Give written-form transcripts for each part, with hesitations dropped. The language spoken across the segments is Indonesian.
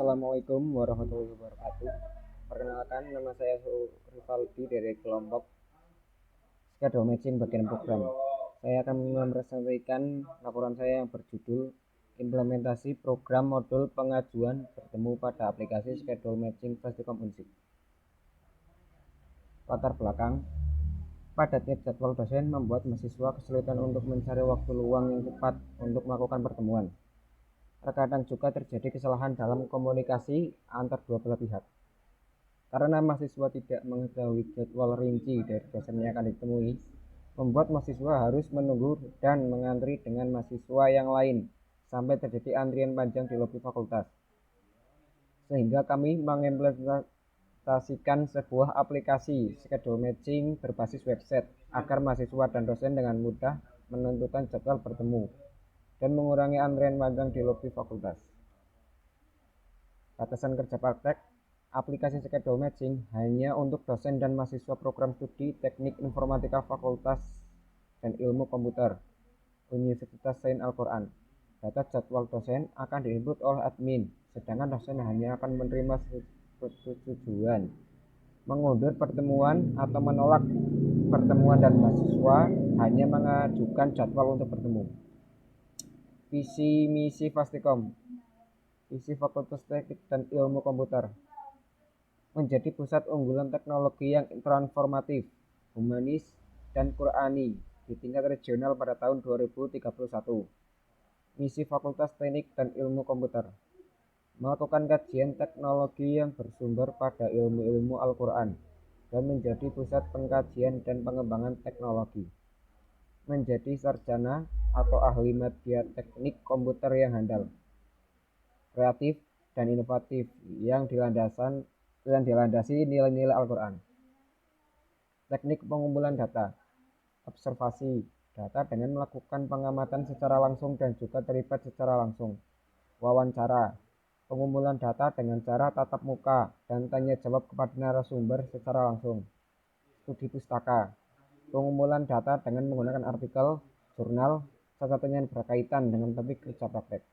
Assalamualaikum warahmatullahi wabarakatuh. Perkenalkan, nama saya Rivaldi dari kelompok Schedule Matching bagian program. Saya akan mempresentasikan laporan saya yang berjudul Implementasi Program Modul Pengajuan Bertemu pada Aplikasi Schedule Matching Fasticom Unsik. Latar belakang, padatnya jadwal dosen membuat mahasiswa kesulitan untuk mencari waktu luang yang tepat untuk melakukan pertemuan. Terkadang juga terjadi kesalahan dalam komunikasi antar dua belah pihak. Karena mahasiswa tidak mengetahui jadwal rinci dari dosen yang akan ditemui, membuat mahasiswa harus menunggu dan mengantri dengan mahasiswa yang lain sampai terjadi antrian panjang di lobi fakultas. Sehingga kami mengimplementasikan sebuah aplikasi schedule matching berbasis website agar mahasiswa dan dosen dengan mudah menentukan jadwal bertemu dan mengurangi antrian panjang di lobi fakultas. Batasan kerja praktek, aplikasi schedule matching hanya untuk dosen dan mahasiswa program studi Teknik Informatika Fakultas dan Ilmu Komputer Universitas Saint Al-Quran. Data jadwal dosen akan diinput oleh admin, sedangkan dosen hanya akan menerima persetujuan mengundur pertemuan atau menolak pertemuan, dan mahasiswa hanya mengajukan jadwal untuk bertemu. Visi misi Fasticom. Visi Fakultas Teknik dan Ilmu Komputer menjadi pusat unggulan teknologi yang transformatif, humanis, dan Qur'ani di tingkat regional pada tahun 2031. Misi Fakultas Teknik dan Ilmu Komputer melakukan kajian teknologi yang bersumber pada ilmu-ilmu Al-Quran dan menjadi pusat pengkajian dan pengembangan teknologi. Menjadi sarjana atau ahli media teknik komputer yang handal, kreatif, dan inovatif yang dilandasi nilai-nilai Al-Quran. Teknik pengumpulan data, observasi data dengan melakukan pengamatan secara langsung dan juga terlibat secara langsung. Wawancara, pengumpulan data dengan cara tatap muka dan tanya jawab kepada narasumber secara langsung. Studi pustaka, pengumpulan data dengan menggunakan artikel, jurnal, catatan yang berkaitan dengan topik kerja praktek.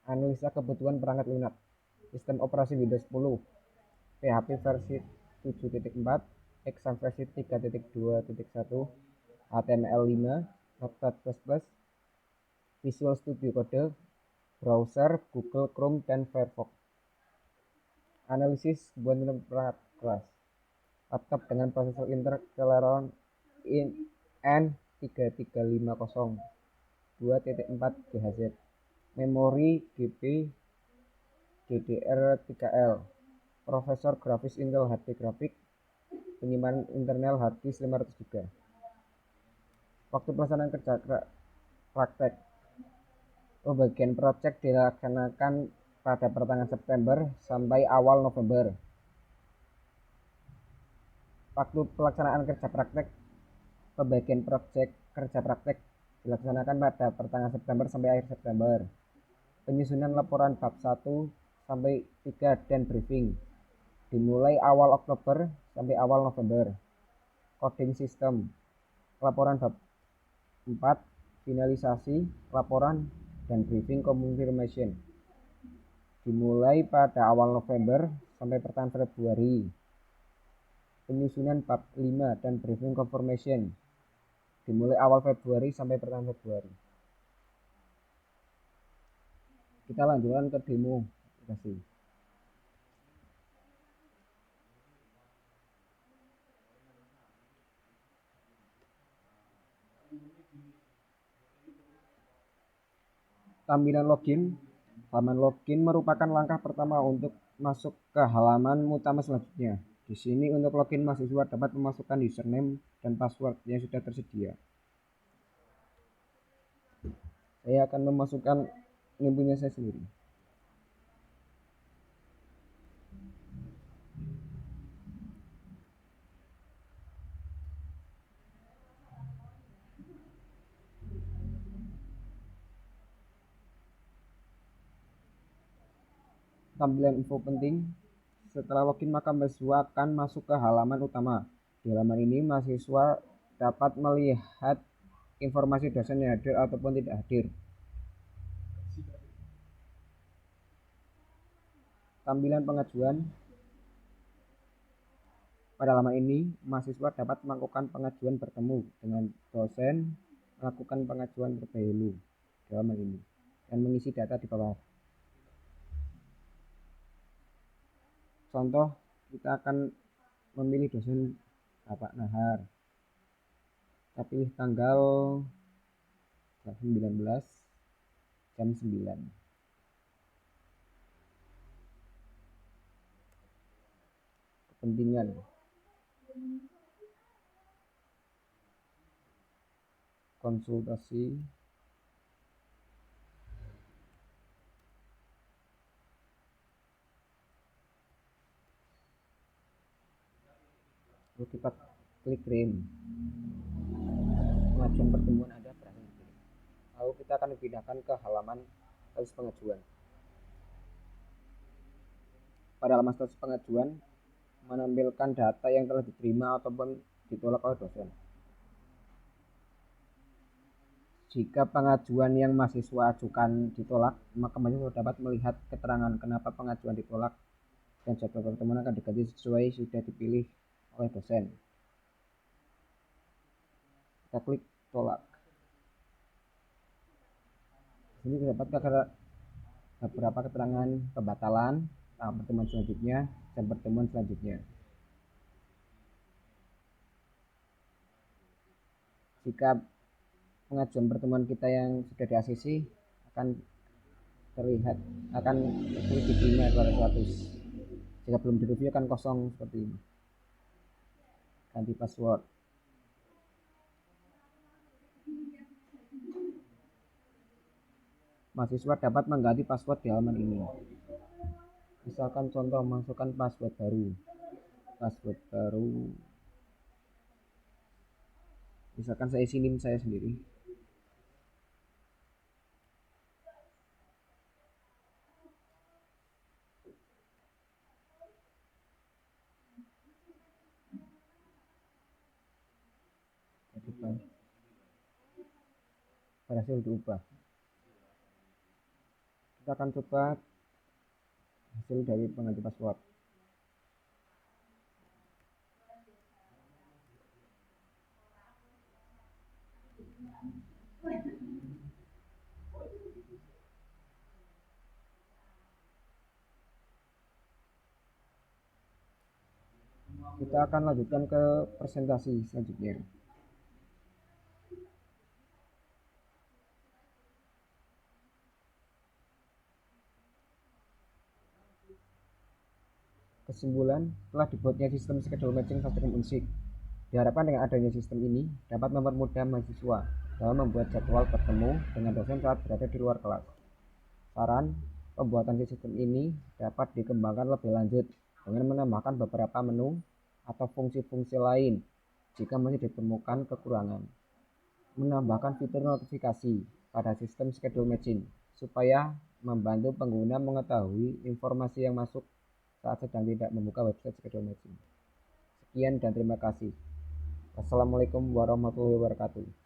Analisa kebutuhan perangkat lunak, sistem operasi Windows 10, PHP versi 7.4, Exam versi 3.2.1, HTML5, Notepad++, Visual Studio Code, browser Google Chrome dan Firefox. Analisis kebutuhan perangkat kelas, laptop dengan prosesor Intel Celeron N3350 2.4 GHz, memori GB DDR3L, prosesor grafis Intel HD grafik, penyimpanan internal hard disk 500 GB. Waktu pelaksanaan kerja praktek, pembagian proyek dilaksanakan pada pertengahan September sampai awal November. Waktu pelaksanaan kerja praktek, pembagian proyek kerja praktek dilaksanakan pada pertengahan September sampai akhir September. Penyusunan laporan bab 1 sampai 3 dan briefing dimulai awal Oktober sampai awal November. Coding sistem, laporan bab 4, finalisasi laporan dan briefing confirmation dimulai pada awal November sampai pertengahan Februari. Penyusunan bab 5 dan briefing confirmation dimulai awal Februari sampai pertengahan Februari. Kita lanjutkan ke demo. Terima kasih. Tampilan login. Halaman login merupakan langkah pertama untuk masuk ke halaman utama selanjutnya. Di sini untuk login mahasiswa dapat memasukkan username dan password yang sudah tersedia. Saya akan memasukkan yang punya saya sendiri. Tampilan info penting. Setelah login maka mahasiswa akan masuk ke halaman utama. Di halaman ini mahasiswa dapat melihat informasi dosen yang hadir ataupun tidak hadir. Tampilan pengajuan. Pada halaman ini, mahasiswa dapat melakukan pengajuan bertemu dengan dosen, melakukan pengajuan terdahulu di halaman ini, dan mengisi data di bawah. Contoh, kita akan memilih dosen Bapak Nahar. Kita pilih tanggal 19 jam 9. Kepentingan. Konsultasi. Lalu kita klik kirim. Pengajuan pertemuan Anda berhasil dikirim. Lalu kita akan dipindahkan ke halaman status pengajuan. Pada halaman status pengajuan menampilkan data yang telah diterima ataupun ditolak oleh dosen. Jika pengajuan yang mahasiswa ajukan ditolak, maka mahasiswa dapat melihat keterangan kenapa pengajuan ditolak dan jadwal pertemuan akan diganti sesuai sudah dipilih oleh dosen. Kita klik tolak. Di sini terdapat beberapa keterangan pembatalan, pertemuan selanjutnya, dan pertemuan selanjutnya. Jika pengajuan pertemuan kita yang sudah di ACC akan terlihat akan diterima 200. Jika belum direview akan kosong seperti ini. Ganti password. Mahasiswa dapat mengganti password di halaman ini. Misalkan contoh, masukkan password baru. Misalkan saya isi NIM saya sendiri. Berhasil diubah. Kita akan coba hasil dari pengganti password. Kita akan lanjutkan ke presentasi selanjutnya. Kesimpulan, telah dibuatnya sistem schedule matching Fastream Unsik. Diharapkan dengan adanya sistem ini dapat mempermudah mahasiswa dalam membuat jadwal bertemu dengan dosen saat berada di luar kelas. Saran, pembuatan sistem ini dapat dikembangkan lebih lanjut dengan menambahkan beberapa menu atau fungsi-fungsi lain jika masih ditemukan kekurangan. Menambahkan fitur notifikasi pada sistem schedule matching supaya membantu pengguna mengetahui informasi yang masuk saat sedang tidak membuka website schedule matching. Sekian dan terima kasih. Wassalamualaikum warahmatullahi wabarakatuh.